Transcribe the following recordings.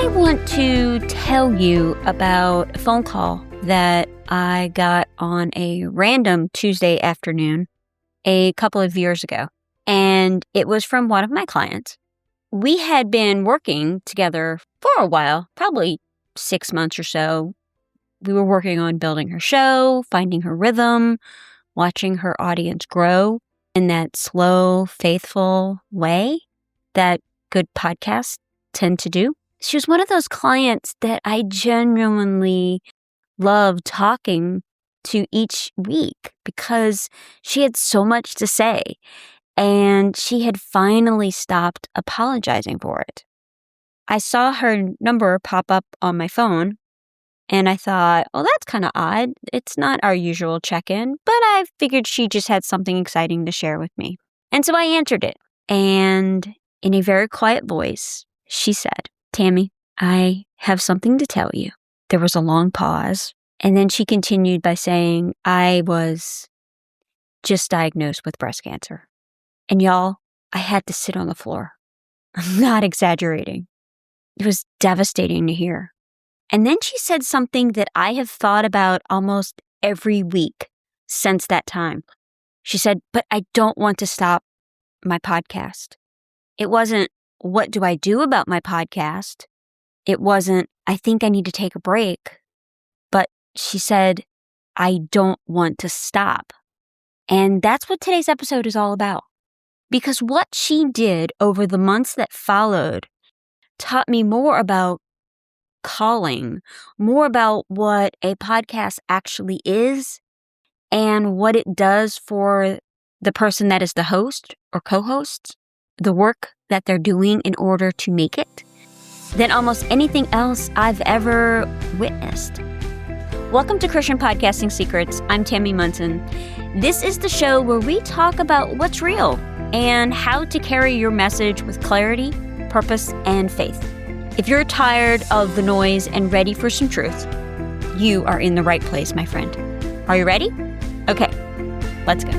want to tell you about a phone call that I got on a random Tuesday afternoon a couple of years ago. And it was from one of my clients. We had been working together for a while, probably 6 months or so. We were working on building her show, finding her rhythm, watching her audience grow in that slow, faithful way that good podcasts tend to do. She was one of those clients that I genuinely loved talking to each week because she had so much to say, and she had finally stopped apologizing for it. I saw her number pop up on my phone, and I thought, oh, that's kind of odd. It's not our usual check-in, but I figured she just had something exciting to share with me. And so I answered it, and in a very quiet voice, she said, "Tammy, I have something to tell you." There was a long pause, and then she continued by saying, "I was just diagnosed with breast cancer." And y'all, I had to sit on the floor. I'm not exaggerating. It was devastating to hear. And then she said something that I have thought about almost every week since that time. She said, "But I don't want to stop my podcast." It wasn't, "What do I do about my podcast?" It wasn't, "I think I need to take a break." But she said, "I don't want to stop." And that's what today's episode is all about. Because what she did over the months that followed taught me more about calling, more about what a podcast actually is and what it does for the person that is the host or co-host, the work that they're doing in order to make it, than almost anything else I've ever witnessed. Welcome to Christian Podcasting Secrets. I'm Tammy Munson. This is the show where we talk about what's real and how to carry your message with clarity, purpose, and faith. If you're tired of the noise and ready for some truth, you are in the right place, my friend. Are you ready? Okay, let's go.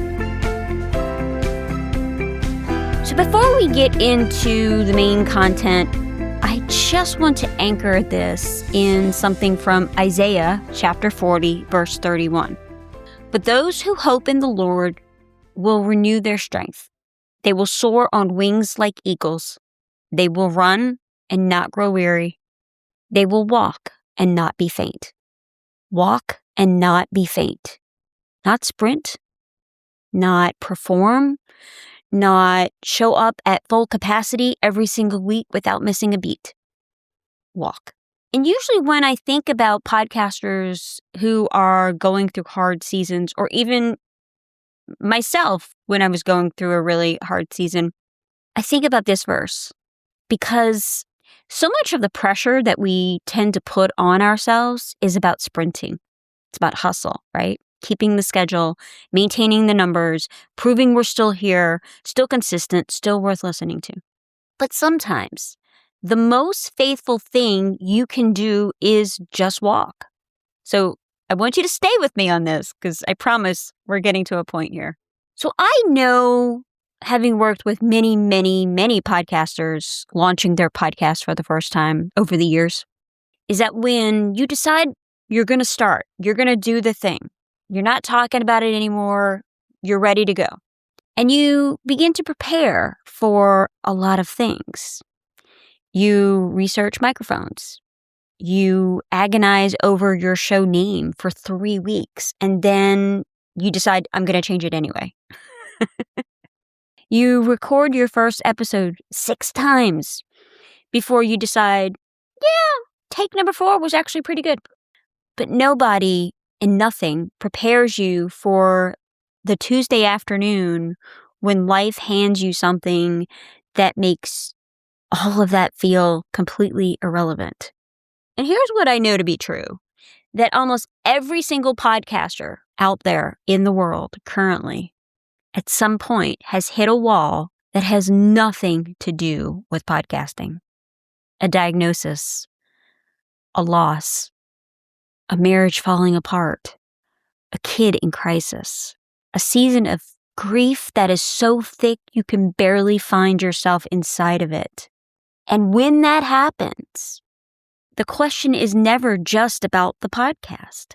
So before we get into the main content, I just want to anchor this in something from Isaiah chapter 40, verse 31. "But those who hope in the Lord will renew their strength. They will soar on wings like eagles. They will run and not grow weary. They will walk and not be faint." Walk and not be faint. Not sprint, not perform, not show up at full capacity every single week without missing a beat. Walk. And usually when I think about podcasters who are going through hard seasons, or even myself when I was going through a really hard season, I think about this verse because so much of the pressure that we tend to put on ourselves is about sprinting. It's about hustle, right? Keeping the schedule, maintaining the numbers, proving we're still here, still consistent, still worth listening to. But sometimes the most faithful thing you can do is just walk. So I want you to stay with me on this because I promise we're getting to a point here. So I know, having worked with many, many, many podcasters launching their podcast for the first time over the years, is that when you decide you're going to start, you're going to do the thing, you're not talking about it anymore, you're ready to go. And you begin to prepare for a lot of things. You research microphones. You agonize over your show name for 3 weeks, and then you decide, I'm going to change it anyway. You record your first episode 6 times before you decide, yeah, take number 4 was actually pretty good. But nobody and nothing prepares you for the Tuesday afternoon when life hands you something that makes all of that feel completely irrelevant. And here's what I know to be true, that almost every single podcaster out there in the world currently at some point has hit a wall that has nothing to do with podcasting. A diagnosis, a loss, a marriage falling apart, a kid in crisis, a season of grief that is so thick you can barely find yourself inside of it. And when that happens, the question is never just about the podcast.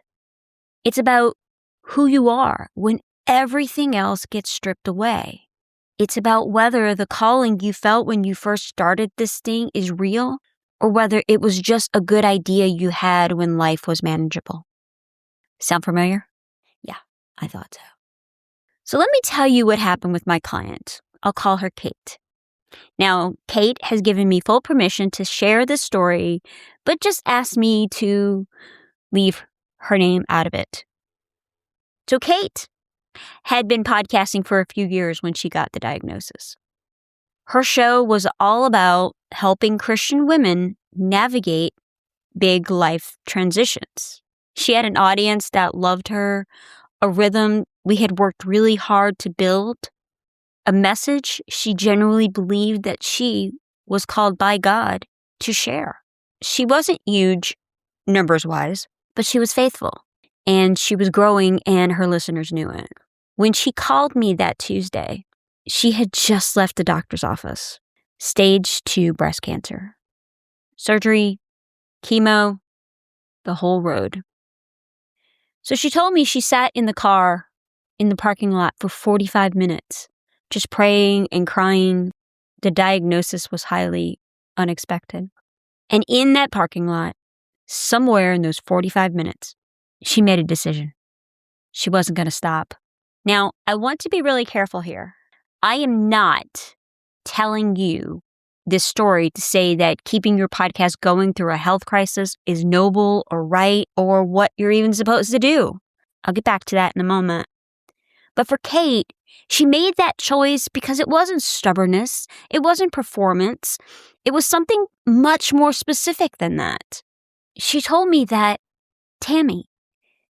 It's about who you are when everything else gets stripped away. It's about whether the calling you felt when you first started this thing is real or whether it was just a good idea you had when life was manageable. Sound familiar? Yeah, I thought so. So let me tell you what happened with my client. I'll call her Cate. Now, Cate has given me full permission to share this story, but just asked me to leave her name out of it. So Cate had been podcasting for a few years when she got the diagnosis. Her show was all about helping Christian women navigate big life transitions. She had an audience that loved her, a rhythm we had worked really hard to build, a message she genuinely believed that she was called by God to share. She wasn't huge numbers-wise, but she was faithful, and she was growing, and her listeners knew it. When she called me that Tuesday, she had just left the doctor's office. Stage 2 breast cancer. Surgery, chemo, the whole road. So she told me she sat in the car in the parking lot for 45 minutes, just praying and crying. The diagnosis was highly unexpected. And in that parking lot, somewhere in those 45 minutes, she made a decision. She wasn't going to stop. Now, I want to be really careful here. I am not telling you this story to say that keeping your podcast going through a health crisis is noble or right or what you're even supposed to do. I'll get back to that in a moment. But for Cate, she made that choice because it wasn't stubbornness. It wasn't performance. It was something much more specific than that. She told me that, Tammy,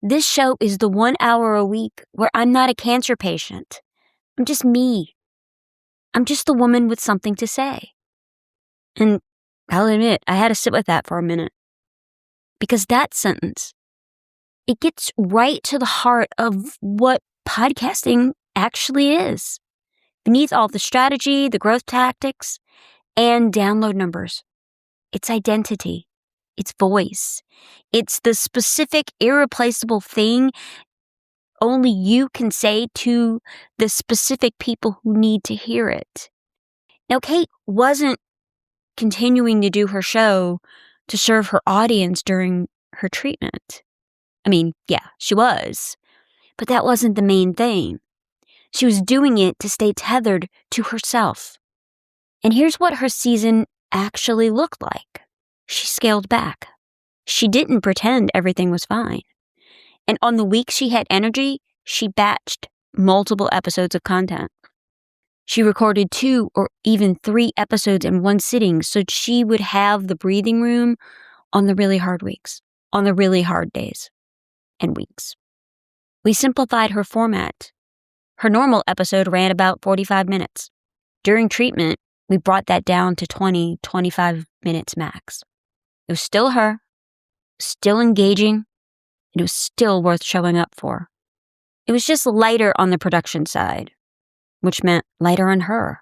this show is the 1 hour a week where I'm not a cancer patient. I'm just me. I'm just the woman with something to say. And I'll admit, I had to sit with that for a minute. Because that sentence, it gets right to the heart of what podcasting actually is. Beneath all the strategy, the growth tactics, and download numbers, it's identity, it's voice, it's the specific, irreplaceable thing only you can say to the specific people who need to hear it. Now, Cate wasn't continuing to do her show to serve her audience during her treatment. I mean, yeah, she was, but that wasn't the main thing. She was doing it to stay tethered to herself. And here's what her season actually looked like. She scaled back. She didn't pretend everything was fine. And on the weeks she had energy, she batched multiple episodes of content. She recorded 2 or even 3 episodes in one sitting so she would have the breathing room on the really hard weeks, on the really hard days and weeks. We simplified her format. Her normal episode ran about 45 minutes. During treatment, we brought that down to 20, 25 minutes max. It was still her, still engaging, and it was still worth showing up for. It was just lighter on the production side, which meant lighter on her.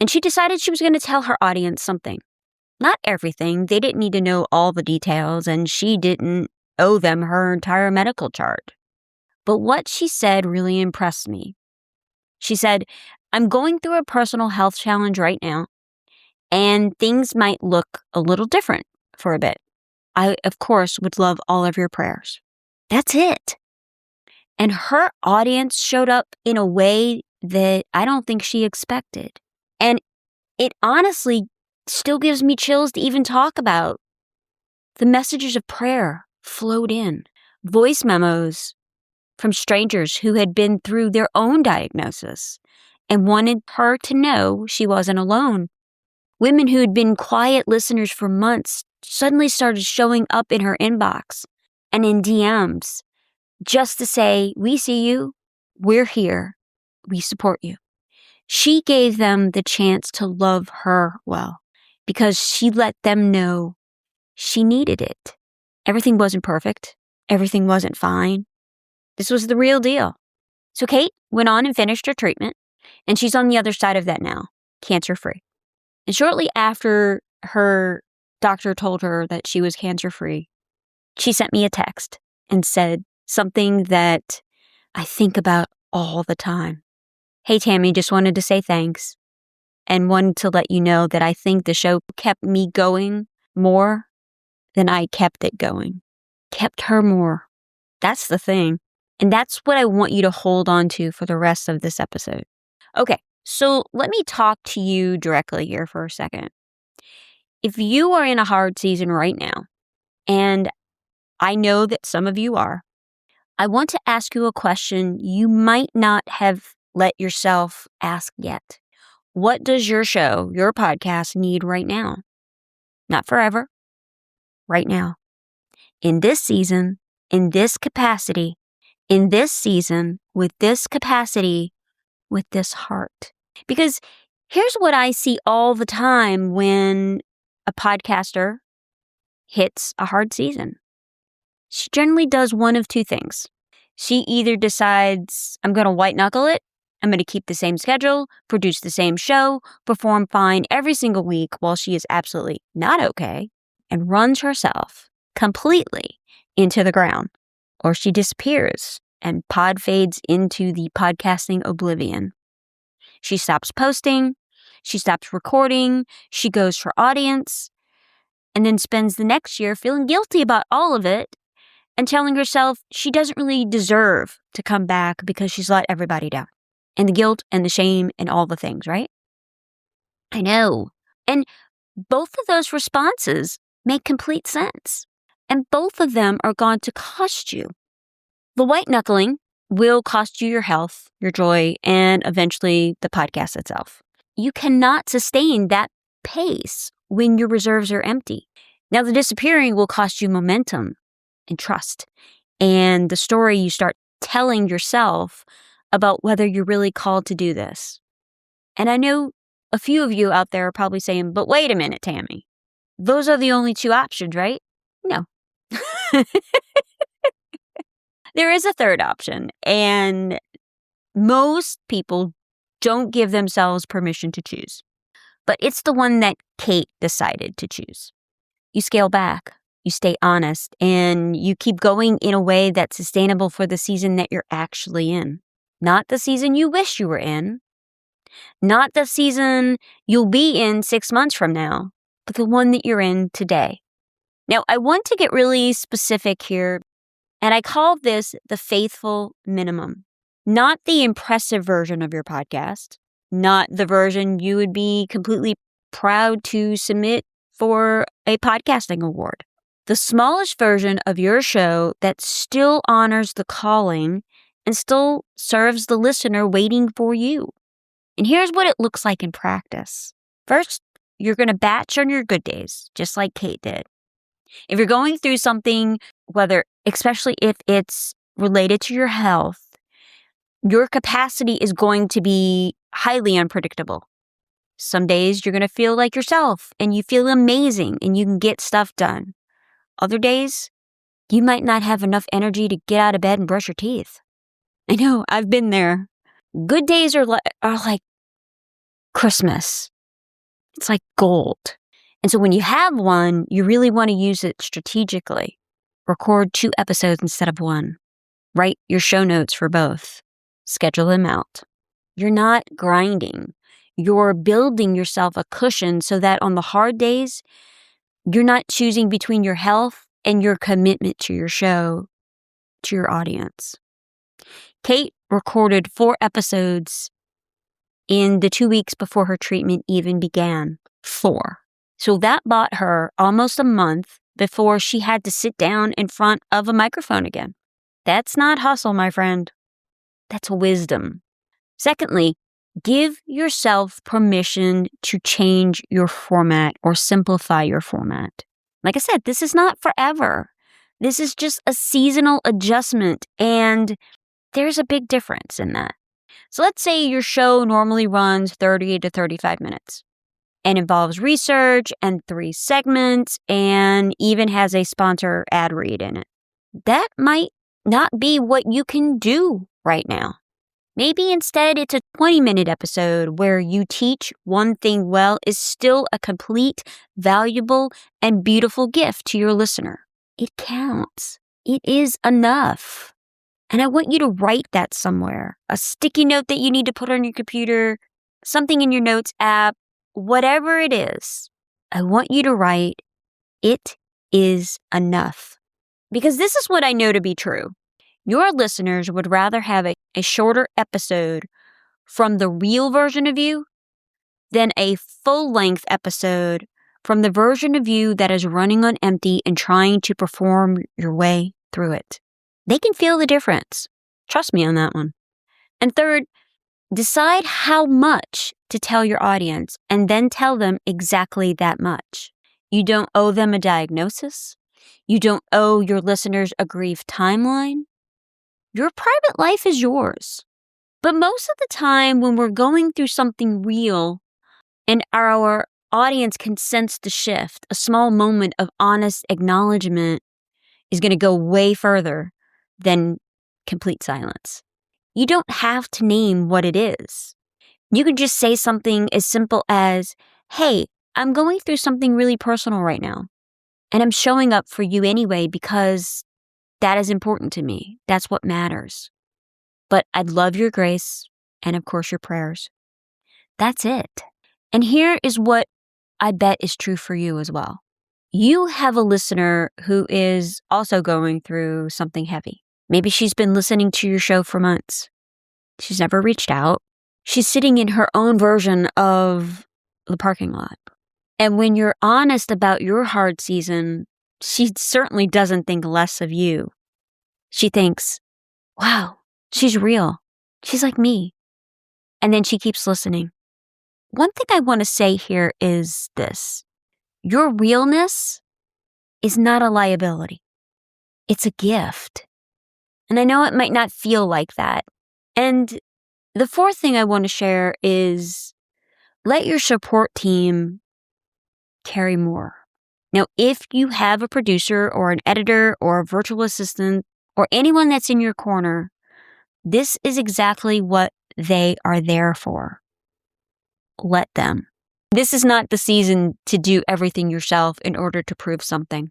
And she decided she was going to tell her audience something. Not everything. They didn't need to know all the details, and she didn't owe them her entire medical chart. But what she said really impressed me. She said, I'm going through a personal health challenge right now, and things might look a little different for a bit. I, of course, would love all of your prayers. That's it. And her audience showed up in a way that I don't think she expected. And it honestly still gives me chills to even talk about. The messages of prayer flowed in. Voice memos from strangers who had been through their own diagnosis and wanted her to know she wasn't alone. Women who had been quiet listeners for months suddenly started showing up in her inbox and in DMs just to say, we see you, we're here, we support you. She gave them the chance to love her well because she let them know she needed it. Everything wasn't perfect. Everything wasn't fine. This was the real deal. So Cate went on and finished her treatment, and she's on the other side of that now, cancer-free. And shortly after her doctor told her that she was cancer-free, she sent me a text and said something that I think about all the time. Hey, Tammy, just wanted to say thanks and wanted to let you know that I think the show kept me going more than I kept it going. Kept her more. That's the thing. And that's what I want you to hold on to for the rest of this episode. Okay, so let me talk to you directly here for a second. If you are in a hard season right now, and I know that some of you are, I want to ask you a question you might not have let yourself ask yet. What does your show, your podcast need right now? Not forever, right now. In this season, in this capacity, in this season, with this capacity, with this heart. Because here's what I see all the time when a podcaster hits a hard season. She generally does one of two things. She either decides, I'm going to white knuckle it, I'm going to keep the same schedule, produce the same show, perform fine every single week while she is absolutely not okay, and runs herself completely into the ground. Or she disappears and pod fades into the podcasting oblivion. She stops posting, she stops recording, she goes for audience, and then spends the next year feeling guilty about all of it and telling herself she doesn't really deserve to come back because she's let everybody down. And the guilt and the shame and all the things, right? I know. And both of those responses make complete sense. And both of them are going to cost you. The white knuckling will cost you your health, your joy, and eventually the podcast itself. You cannot sustain that pace when your reserves are empty. Now, the disappearing will cost you momentum and trust, and the story you start telling yourself about whether you're really called to do this. And I know a few of you out there are probably saying, but wait a minute, Tammy. Those are the only two options, right? No. There is a third option, and most people don't give themselves permission to choose. But it's the one that Cate decided to choose. You scale back, you stay honest, and you keep going in a way that's sustainable for the season that you're actually in. Not the season you wish you were in, not the season you'll be in 6 months from now, but the one that you're in today. Now, I want to get really specific here, and I call this the faithful minimum. Not the impressive version of your podcast, not the version you would be completely proud to submit for a podcasting award. The smallest version of your show that still honors the calling and still serves the listener waiting for you. And here's what it looks like in practice. First, you're going to batch on your good days, just like Cate did. If you're going through something, especially if it's related to your health, your capacity is going to be highly unpredictable. Some days you're going to feel like yourself and you feel amazing and you can get stuff done. Other days, you might not have enough energy to get out of bed and brush your teeth. I know, I've been there. Good days are like Christmas. It's like gold. And so when you have one, you really want to use it strategically. Record 2 episodes instead of 1. Write your show notes for both. Schedule them out. You're not grinding. You're building yourself a cushion so that on the hard days, you're not choosing between your health and your commitment to your show, to your audience. Cate recorded 4 episodes in the 2 weeks before her treatment even began. 4. So that bought her almost a month before she had to sit down in front of a microphone again. That's not hustle, my friend. That's wisdom. Secondly, give yourself permission to change your format or simplify your format. Like I said, this is not forever. This is just a seasonal adjustment, and there's a big difference in that. So let's say your show normally runs 30 to 35 minutes and involves research and 3 segments and even has a sponsor ad read in it. That might not be what you can do right now. Maybe instead it's a 20-minute episode where you teach one thing well is still a complete, valuable, and beautiful gift to your listener. It counts. It is enough. And I want you to write that somewhere. A sticky note that you need to put on your computer, something in your notes app, whatever it is. I want you to write, it is enough. Because this is what I know to be true. Your listeners would rather have a shorter episode from the real version of you than a full-length episode from the version of you that is running on empty and trying to perform your way through it. They can feel the difference. Trust me on that one. And third, decide how much to tell your audience and then tell them exactly that much. You don't owe them a diagnosis. You don't owe your listeners a grief timeline. Your private life is yours. But most of the time when we're going through something real and our audience can sense the shift, a small moment of honest acknowledgement is going to go way further than complete silence. You don't have to name what it is. You can just say something as simple as, hey, I'm going through something really personal right now, and I'm showing up for you anyway because that is important to me. That's what matters. But I'd love your grace and, of course, your prayers. That's it. And here is what I bet is true for you as well. You have a listener who is also going through something heavy. Maybe she's been listening to your show for months. She's never reached out. She's sitting in her own version of the parking lot. And when you're honest about your hard season, she certainly doesn't think less of you. She thinks, wow, she's real. She's like me. And then she keeps listening. One thing I want to say here is this. Your realness is not a liability. It's a gift. And I know it might not feel like that. And the fourth thing I want to share is let your support team carry more. Now, if you have a producer or an editor or a virtual assistant or anyone that's in your corner, this is exactly what they are there for. Let them. This is not the season to do everything yourself in order to prove something.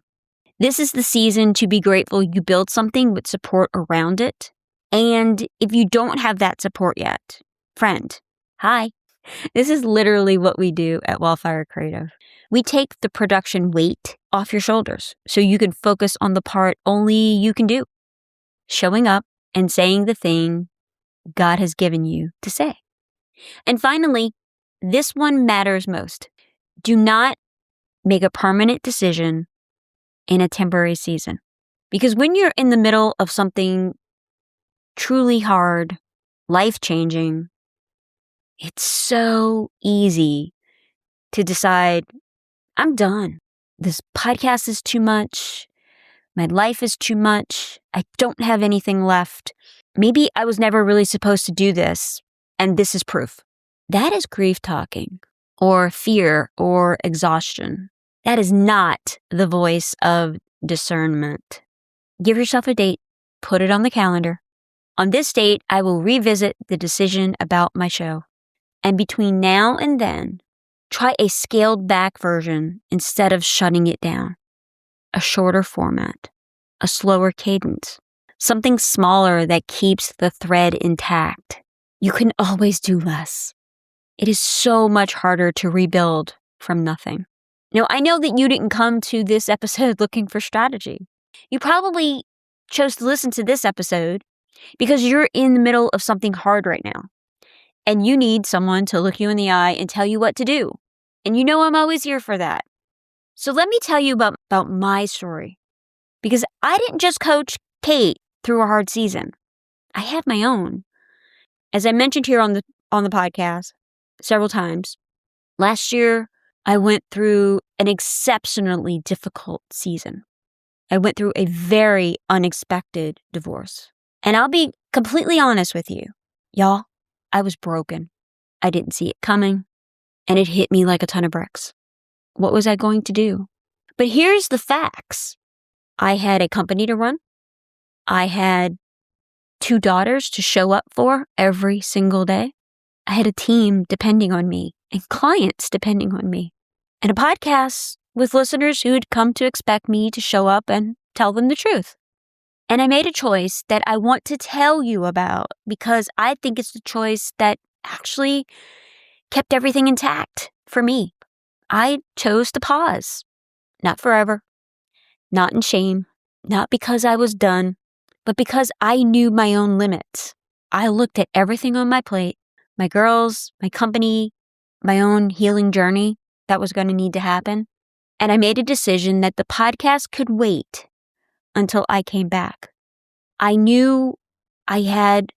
This is the season to be grateful you build something with support around it. And if you don't have that support yet, friend, hi. This is literally what we do at Wildfire Creative. We take the production weight off your shoulders so you can focus on the part only you can do. Showing up and saying the thing God has given you to say. And finally, this one matters most. Do not make a permanent decision in a temporary season. Because when you're in the middle of something truly hard, life-changing, it's so easy to decide, I'm done. This podcast is too much. My life is too much. I don't have anything left. Maybe I was never really supposed to do this, and this is proof. That is grief talking, or fear, or exhaustion. That is not the voice of discernment. Give yourself a date. Put it on the calendar. On this date, I will revisit the decision about my show. And between now and then, try a scaled back version instead of shutting it down. A shorter format, a slower cadence, something smaller that keeps the thread intact. You can always do less. It is so much harder to rebuild from nothing. Now, I know that you didn't come to this episode looking for strategy. You probably chose to listen to this episode because you're in the middle of something hard right now. And you need someone to look you in the eye and tell you what to do. And you know I'm always here for that. So let me tell you about my story. Because I didn't just coach Cate through a hard season. I had my own. As I mentioned here on the podcast several times, last year I went through an exceptionally difficult season. I went through a very unexpected divorce. And I'll be completely honest with you. Y'all, I was broken. I didn't see it coming. And it hit me like a ton of bricks. What was I going to do? But here's the facts. I had a company to run. I had 2 daughters to show up for every single day. I had a team depending on me and clients depending on me, and a podcast with listeners who'd come to expect me to show up and tell them the truth. And I made a choice that I want to tell you about because I think it's the choice that actually kept everything intact for me. I chose to pause, not forever, not in shame, not because I was done, but because I knew my own limits. I looked at everything on my plate, my girls, my company, my own healing journey that was going to need to happen. And I made a decision that the podcast could wait until I came back. I knew I had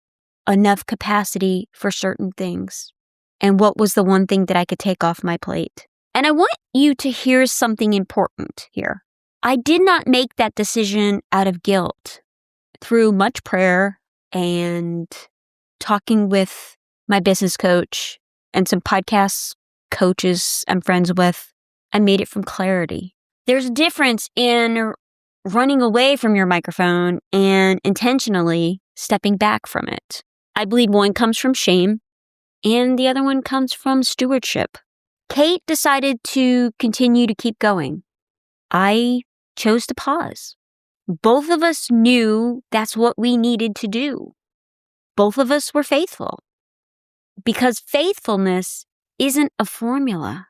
enough capacity for certain things. And what was the one thing that I could take off my plate? And I want you to hear something important here. I did not make that decision out of guilt. Through much prayer and talking with my business coach and some podcast coaches I'm friends with, I made it from clarity. There's a difference in running away from your microphone and intentionally stepping back from it. I believe one comes from shame and the other one comes from stewardship. Cate decided to continue to keep going. I chose to pause. Both of us knew that's what we needed to do. Both of us were faithful. Because faithfulness isn't a formula.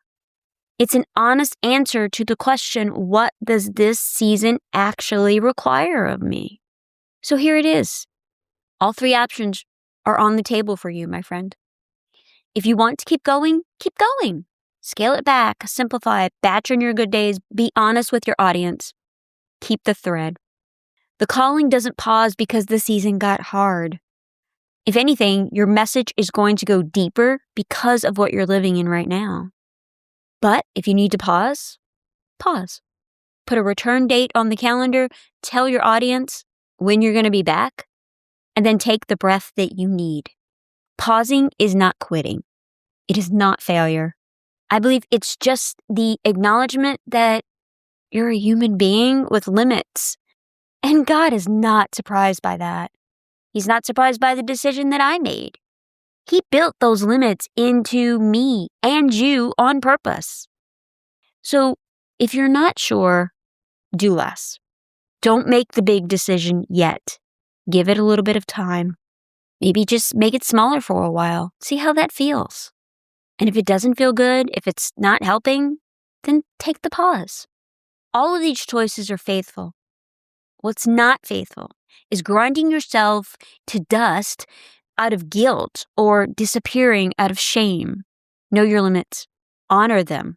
It's an honest answer to the question, what does this season actually require of me? So here it is. All 3 options are on the table for you, my friend. If you want to keep going, keep going. Scale it back, simplify it, batch on your good days, be honest with your audience. Keep the thread. The calling doesn't pause because the season got hard. If anything, your message is going to go deeper because of what you're living in right now. But if you need to pause, pause. Put a return date on the calendar, tell your audience when you're going to be back, and then take the breath that you need. Pausing is not quitting. It is not failure. I believe it's just the acknowledgement that you're a human being with limits. And God is not surprised by that. He's not surprised by the decision that I made. He built those limits into me and you on purpose. So if you're not sure, do less. Don't make the big decision yet. Give it a little bit of time. Maybe just make it smaller for a while. See how that feels. And if it doesn't feel good, if it's not helping, then take the pause. All of these choices are faithful. What's not faithful is grinding yourself to dust out of guilt or disappearing out of shame. Know your limits, honor them,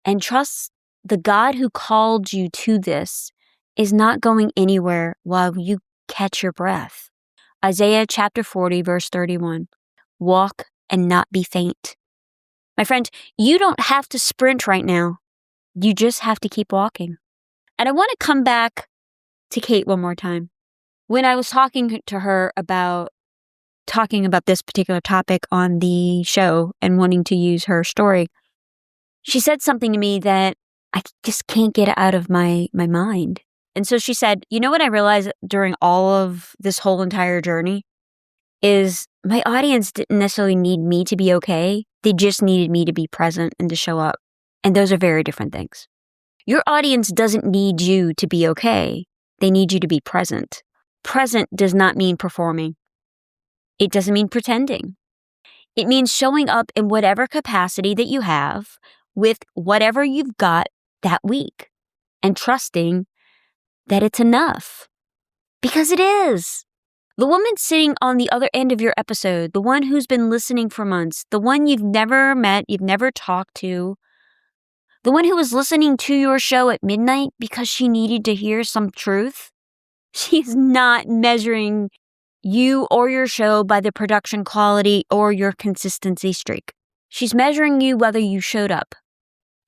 and trust the God who called you to this is not going anywhere while you catch your breath. Isaiah chapter 40, verse 31. Walk and not be faint. My friend, you don't have to sprint right now. You just have to keep walking. And I want to come back to Cate one more time. When I was talking to her about this particular topic on the show and wanting to use her story, she said something to me that I just can't get out of my mind. And so she said, you know what I realized during all of this whole entire journey is my audience didn't necessarily need me to be okay. They just needed me to be present and to show up. And those are very different things. Your audience doesn't need you to be okay. They need you to be present. Present does not mean performing. It doesn't mean pretending. It means showing up in whatever capacity that you have with whatever you've got that week and trusting that it's enough. Because it is. The woman sitting on the other end of your episode, the one who's been listening for months, the one you've never met, you've never talked to, the one who was listening to your show at midnight because she needed to hear some truth, she's not measuring you or your show by the production quality or your consistency streak. She's measuring you whether you showed up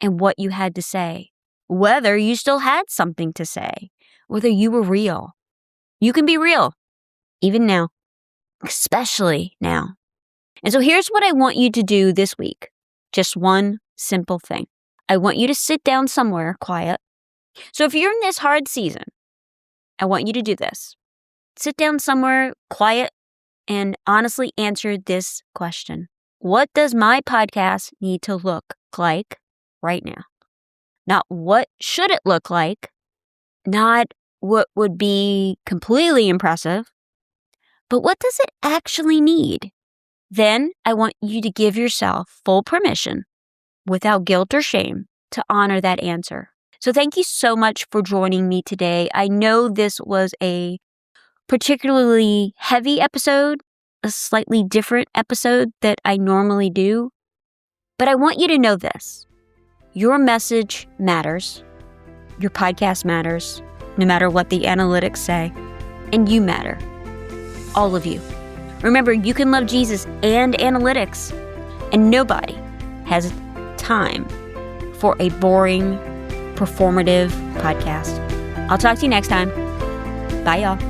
and what you had to say, whether you still had something to say, whether you were real. You can be real, even now, especially now. And so here's what I want you to do this week. Just one simple thing. I want you to sit down somewhere quiet. So if you're in this hard season, I want you to do this. sit down somewhere quiet and honestly answer this question. What does my podcast need to look like right now? Not what should it look like, not what would be completely impressive, but what does it actually need? Then I want you to give yourself full permission, without guilt or shame, to honor that answer. So thank you so much for joining me today. I know this was a particularly heavy episode, a slightly different episode that I normally do, but I want you to know this. Your message matters. Your podcast matters, no matter what the analytics say, and you matter. All of you. Remember, you can love Jesus and analytics, and nobody has time for a boring, performative podcast. I'll talk to you next time. Bye, y'all.